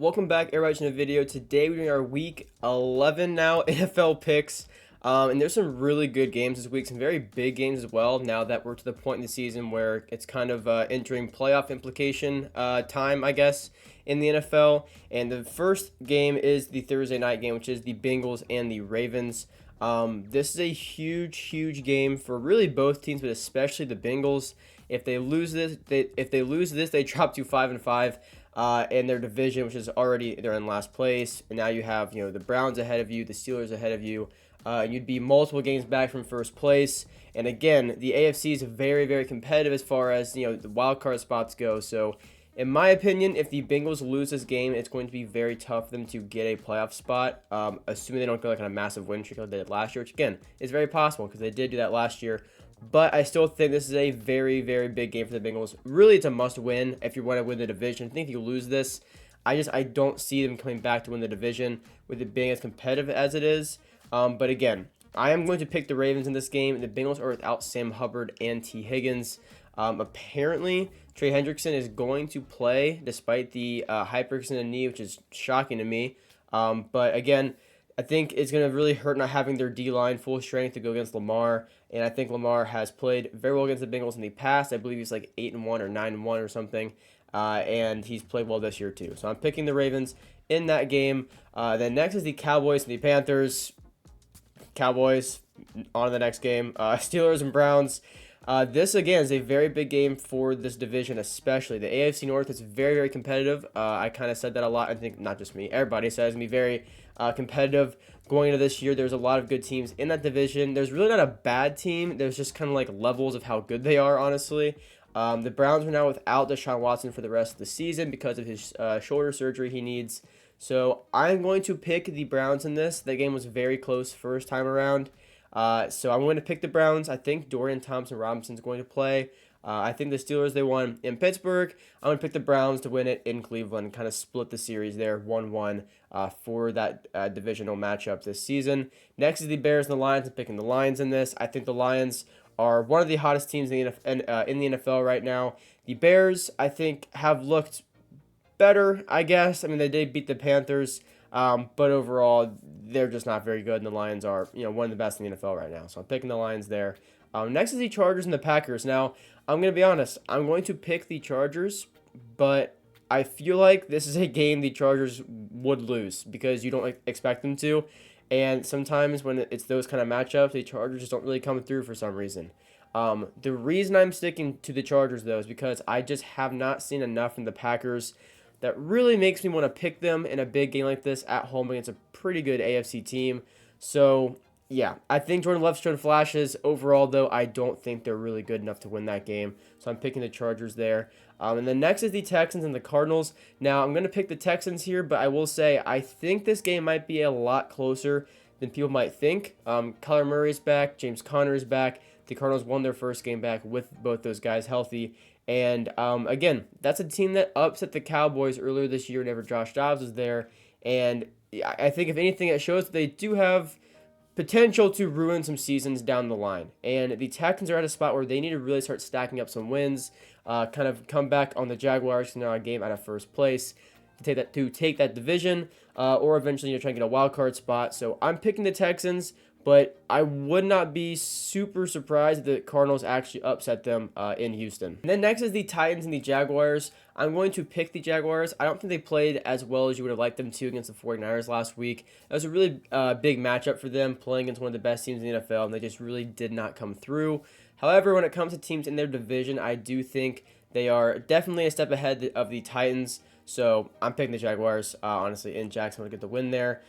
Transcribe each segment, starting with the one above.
Welcome back, everybody, to the video. Today we're doing our week 11 now NFL picks. And there's some really good games this week, some very big games as well. Now that we're to the point in the season where it's kind of entering playoff implication time, I guess, in the NFL. And the first game is the Thursday night game, which is the Bengals and the Ravens. This is a huge game for really both teams, but especially the Bengals. If they lose this, they drop to 5-5 in their division, which is already they're in last place. And now you have the Browns ahead of you, the Steelers ahead of you. You'd be multiple games back from first place. And again, the AFC is very competitive as far as the wild card spots go. So, in my opinion, if the Bengals lose this game, it's going to be very tough for them to get a playoff spot. Assuming they don't go on a massive win streak like they did last year, which again is very possible because they did do that last year. But I still think this is a very big game for the Bengals. Really, it's a must-win if you want to win the division. I think if you lose this, I don't see them coming back to win the division with it being as competitive as it is. But again, I am going to pick the Ravens in this game. The Bengals are without Sam Hubbard and T. Higgins. Apparently, Trey Hendrickson is going to play despite the hyperextended in the knee, which is shocking to me. But again, I think it's going to really hurt not having their D-line full strength to go against Lamar. And I think Lamar has played very well against the Bengals in the past. I believe he's like 8-1 or 9-1 or something. And he's played well this year too. So I'm picking the Ravens in that game. Then next is the Cowboys and the Panthers. Cowboys on to the next game. Steelers and Browns. This again is a very big game for this division, especially the AFC North is very competitive. I kind of said that a lot. I think not just me, everybody says it's gonna be very competitive going into this year. There's a lot of good teams in that division. There's really not a bad team. There's just kind of like levels of how good they are, honestly. The Browns are now without Deshaun Watson for the rest of the season because of his shoulder surgery he needs. So I'm going to pick the Browns in this. That game was very close first time around. So I'm going to pick the Browns. I think Dorian Thompson-Robinson is going to play. I think the Steelers, they won in Pittsburgh. I'm going to pick the Browns to win it in Cleveland and kind of split the series there 1-1 for that divisional matchup this season. Next is the Bears and the Lions. I'm picking the Lions in this. I think the Lions are one of the hottest teams in the NFL right now. The Bears, I think, have looked better, I guess. I mean, they did beat the Panthers. But overall, they're just not very good, and the Lions are, one of the best in the NFL right now. So I'm picking the Lions there. Next is the Chargers and the Packers. Now, I'm going to be honest. I'm going to pick the Chargers, but I feel like this is a game the Chargers would lose because you don't expect them to. And sometimes when it's those kind of matchups, the Chargers just don't really come through for some reason. The reason I'm sticking to the Chargers, though, is because I just have not seen enough from the Packers that really makes me want to pick them in a big game like this at home against a pretty good AFC team. So, yeah, I think Jordan Love's showing flashes. Overall, though, I don't think they're really good enough to win that game. So I'm picking the Chargers there. And then next is the Texans and the Cardinals. Now, I'm going to pick the Texans here, but I will say I think this game might be a lot closer than people might think. Kyler Murray's back. James Conner is back. The Cardinals won their first game back with both those guys healthy. And again, that's a team that upset the Cowboys earlier this year whenever Josh Dobbs was there. And I think if anything, it shows that they do have potential to ruin some seasons down the line. And the Texans are at a spot where they need to really start stacking up some wins, kind of come back on the Jaguars because they're on a game out of first place to take that division, or eventually try and get a wild card spot. So I'm picking the Texans. But I would not be super surprised if the Cardinals actually upset them in Houston. And then next is the Titans and the Jaguars. I'm going to pick the Jaguars. I don't think they played as well as you would have liked them to against the 49ers last week. It was a really big matchup for them, playing against one of the best teams in the NFL, and they just really did not come through. However, when it comes to teams in their division, I do think they are definitely a step ahead of the Titans. So I'm picking the Jaguars, honestly, in Jacksonville to get the win there.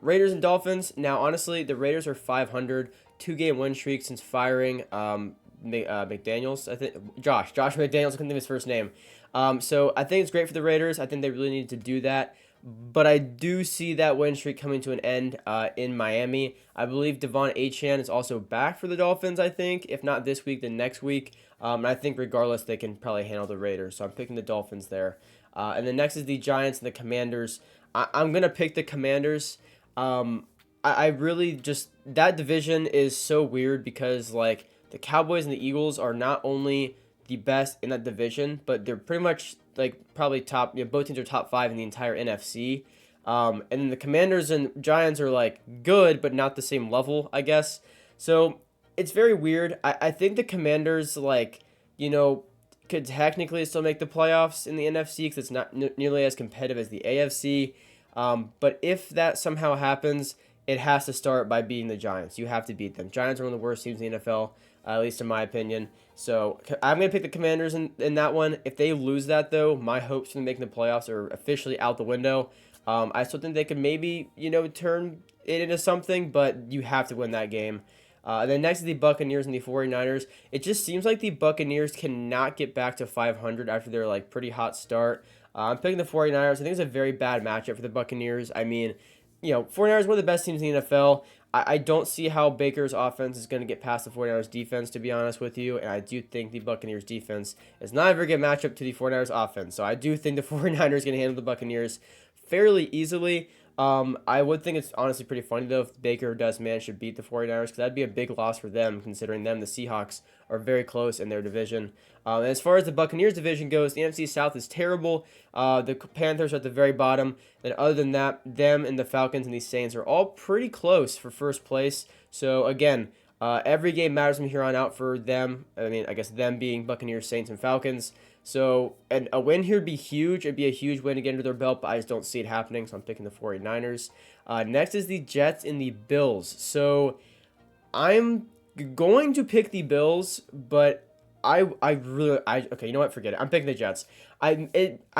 Raiders and Dolphins. Now, honestly, the Raiders are 500, 2-game win streak since firing McDaniels. I think Josh McDaniels. I couldn't think of his first name. So I think it's great for the Raiders. I think they really need to do that. But I do see that win streak coming to an end in Miami. I believe Devon Achane is also back for the Dolphins, I think. If not this week, then next week. And I think regardless, they can probably handle the Raiders. So I'm picking the Dolphins there. And then next is the Giants and the Commanders. I'm going to pick the Commanders. I really just, that division is so weird because, like, the Cowboys and the Eagles are not only the best in that division, but they're pretty much like probably top. Both teams are top 5 in the entire NFC. And then the Commanders and Giants are like good, but not the same level, I guess. So it's very weird. I think the Commanders like could technically still make the playoffs in the NFC because it's not nearly as competitive as the AFC. But if that somehow happens, it has to start by beating the Giants. You have to beat them. Giants are one of the worst teams in the NFL, at least in my opinion. So I'm going to pick the Commanders in that one. If they lose that, though, my hopes for making the playoffs are officially out the window. I still think they could maybe, turn it into something, but you have to win that game. Then next is the Buccaneers and the 49ers. It just seems like the Buccaneers cannot get back to 500 after their like pretty hot start. I'm picking the 49ers. I think it's a very bad matchup for the Buccaneers. I mean, 49ers one of the best teams in the NFL. I don't see how Baker's offense is going to get past the 49ers defense, to be honest with you. And I do think the Buccaneers defense is not a very good matchup to the 49ers offense. So I do think the 49ers are going to handle the Buccaneers fairly easily. I would think it's honestly pretty funny, though, if Baker does manage to beat the 49ers, because that'd be a big loss for them, considering the Seahawks, are very close in their division. As far as the Buccaneers division goes, the NFC South is terrible. The Panthers are at the very bottom. And other than that, them and the Falcons and the Saints are all pretty close for first place. So, again, every game matters from here on out for them. I mean, I guess them being Buccaneers, Saints, and Falcons. So, and a win here would be huge. It'd be a huge win to get into their belt, but I just don't see it happening, so I'm picking the 49ers. Next is the Jets and the Bills. So, I'm going to pick the Bills, but okay, you know what? Forget it. I'm picking the Jets. I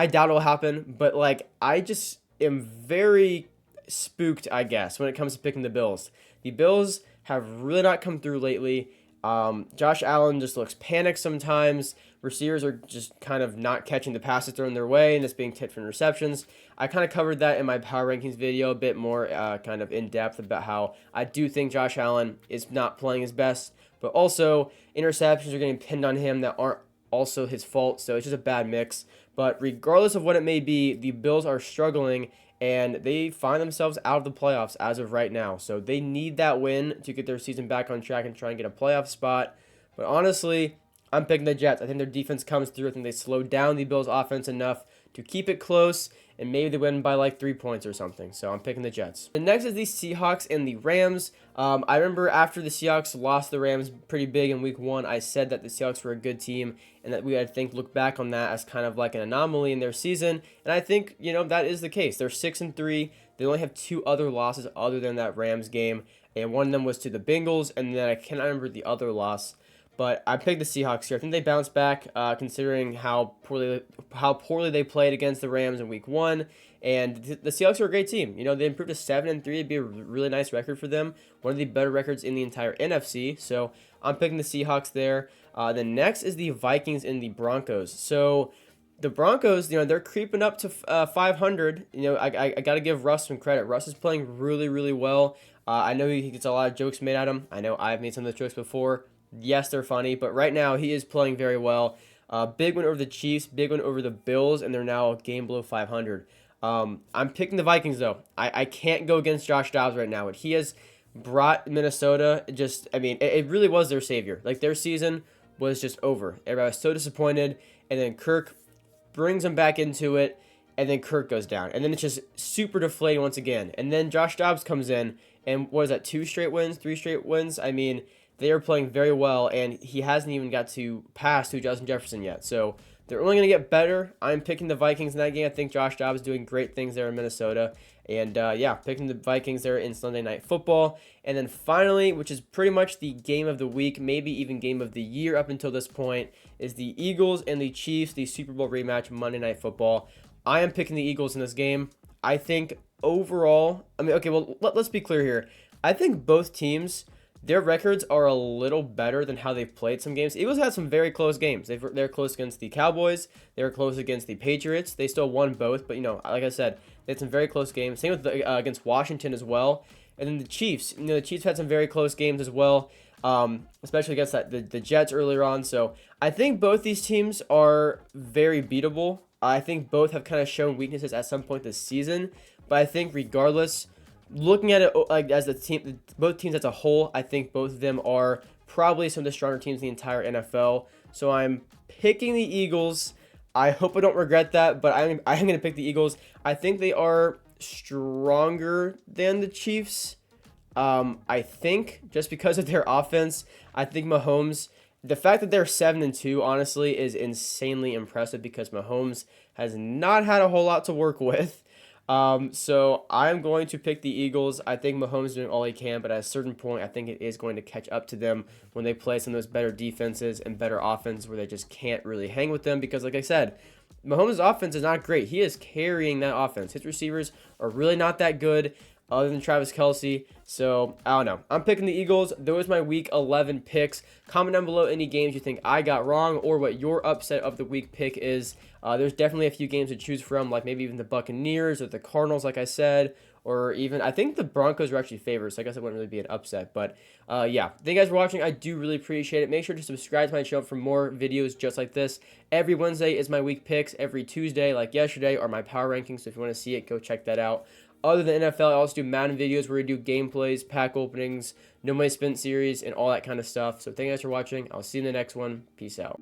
doubt it'll happen, but like I just am very spooked, I guess, when it comes to picking the Bills. The Bills have really not come through lately. Josh Allen just looks panicked sometimes. Receivers are just kind of not catching the passes thrown their way, and it's being tipped for interceptions. I kind of covered that in my power rankings video a bit more kind of in depth about how I do think Josh Allen is not playing his best, but also interceptions are getting pinned on him that aren't also his fault, so it's just a bad mix. But regardless of what it may be, the Bills are struggling, and they find themselves out of the playoffs as of right now. So they need that win to get their season back on track and try and get a playoff spot. But honestly, I'm picking the Jets. I think their defense comes through. I think they slow down the Bills' offense enough to keep it close, and maybe they win by like 3 points or something. So I'm picking the Jets. The next is the Seahawks and the Rams. I remember after the Seahawks lost the Rams pretty big in week 1, I said that the Seahawks were a good team and that we, I think, look back on that as kind of like an anomaly in their season. And I think, that is the case. They're 6-3. They only have 2 other losses other than that Rams game, and one of them was to the Bengals, and then I cannot remember the other loss. But I picked the Seahawks here. I think they bounced back, considering how poorly they played against the Rams in Week 1. And the Seahawks are a great team. They improved to 7-3. It'd be a really nice record for them. One of the better records in the entire NFC. So I'm picking the Seahawks there. The next is the Vikings and the Broncos. So the Broncos, they're creeping up to 500. I got to give Russ some credit. Russ is playing really, really well. I know he gets a lot of jokes made at him. I know I've made some of those jokes before. Yes, they're funny, but right now he is playing very well. Big win over the Chiefs, big win over the Bills, and they're now a game below 500. I'm picking the Vikings, though. I can't go against Josh Dobbs right now. What he has brought Minnesota, it really was their savior. Like, their season was just over. Everybody was so disappointed, and then Kirk brings them back into it, and then Kirk goes down. And then it's just super deflating once again. And then Josh Dobbs comes in, and what is that, 3 straight wins? They are playing very well, and he hasn't even got to pass to Justin Jefferson yet. So they're only going to get better. I'm picking the Vikings in that game. I think Josh Dobbs is doing great things there in Minnesota. And, picking the Vikings there in Sunday Night Football. And then finally, which is pretty much the game of the week, maybe even game of the year up until this point, is the Eagles and the Chiefs, the Super Bowl rematch, Monday Night Football. I am picking the Eagles in this game. I think overall, let's be clear here. I think both teams, their records are a little better than how they've played some games. Eagles had some very close games. They're close against the Cowboys. They were close against the Patriots. They still won both, but like I said, they had some very close games. Same with against Washington as well. And then the Chiefs. The Chiefs had some very close games as well, especially against the Jets earlier on. So I think both these teams are very beatable. I think both have kind of shown weaknesses at some point this season, but I think regardless, looking at it like as the team, both teams as a whole, I think both of them are probably some of the stronger teams in the entire NFL. So I'm picking the Eagles. I hope I don't regret that, but I'm going to pick the Eagles. I think they are stronger than the Chiefs. I think just because of their offense, I think Mahomes, the fact that they're 7-2, honestly, is insanely impressive because Mahomes has not had a whole lot to work with. So I'm going to pick the Eagles. I think Mahomes is doing all he can, but at a certain point, I think it is going to catch up to them when they play some of those better defenses and better offenses where they just can't really hang with them. Because, like I said, Mahomes' offense is not great. He is carrying that offense. His receivers are really not that good, other than Travis Kelce. So, I don't know. I'm picking the Eagles. Those are my Week 11 picks. Comment down below any games you think I got wrong or what your upset of the week pick is. There's definitely a few games to choose from, like maybe even the Buccaneers or the Cardinals, like I said, or even, I think the Broncos are actually favorites, so I guess it wouldn't really be an upset. But, yeah, thank you guys for watching. I do really appreciate it. Make sure to subscribe to my channel for more videos just like this. Every Wednesday is my week picks. Every Tuesday, like yesterday, are my power rankings. So if you want to see it, go check that out. Other than NFL, I also do Madden videos where we do gameplays, pack openings, no money spent series, and all that kind of stuff. So thank you guys for watching. I'll see you in the next one. Peace out.